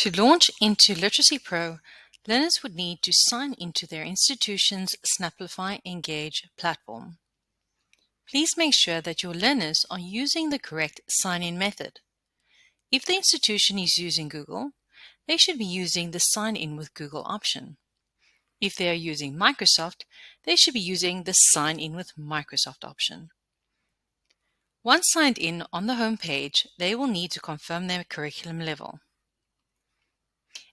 To launch into Literacy Pro, learners would need to sign into their institution's Snaplify Engage platform. Please make sure that your learners are using the correct sign-in method. If the institution is using Google, they should be using the Sign In with Google option. If they are using Microsoft, they should be using the Sign In with Microsoft option. Once signed in on the home page, they will need to confirm their curriculum level.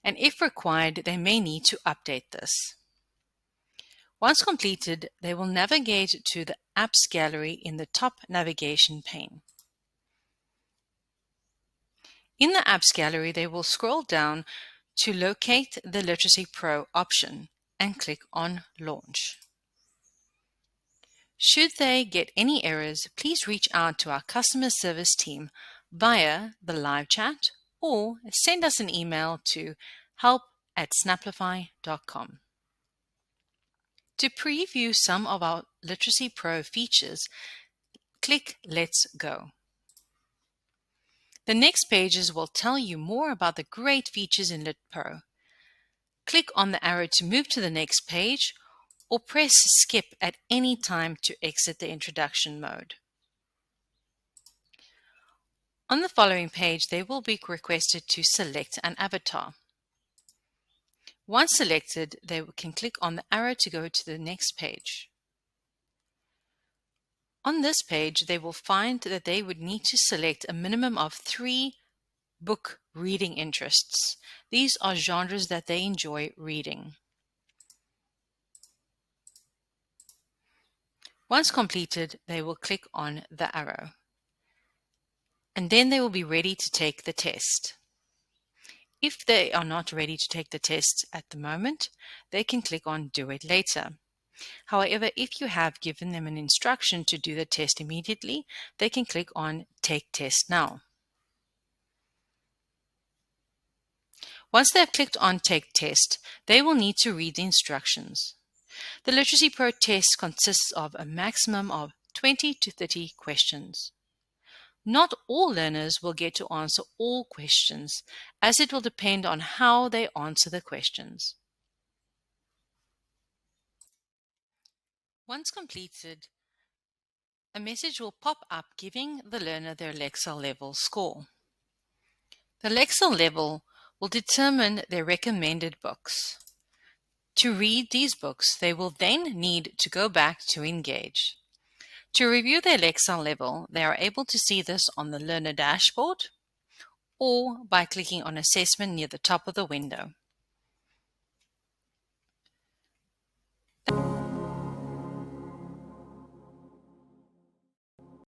And if required, they may need to update this. Once completed, they will navigate to the Apps Gallery in the top navigation pane. In the Apps Gallery, they will scroll down to locate the Literacy Pro option and click on Launch. Should they get any errors, please reach out to our customer service team via the live chat or send us an email to help@snaplify.com. To preview some of our Literacy Pro features, click Let's Go. The next pages will tell you more about the great features in Lit Pro. Click on the arrow to move to the next page or press Skip at any time to exit the introduction mode. On the following page, they will be requested to select an avatar. Once selected, they can click on the arrow to go to the next page. On this page, they will find that they would need to select a minimum of 3 book reading interests. These are genres that they enjoy reading. Once completed, they will click on the arrow. And then they will be ready to take the test. If they are not ready to take the test at the moment, they can click on Do It Later. However, if you have given them an instruction to do the test immediately, they can click on Take Test Now. Once they have clicked on Take Test, they will need to read the instructions. The Literacy Pro test consists of a maximum of 20 to 30 questions. Not all learners will get to answer all questions, as it will depend on how they answer the questions. Once completed, a message will pop up giving the learner their Lexal Level score. The Lexal Level will determine their recommended books. To read these books, they will then need to go back to Engage. To review their Lexal Level, they are able to see this on the Learner dashboard or by clicking on Assessment near the top of the window.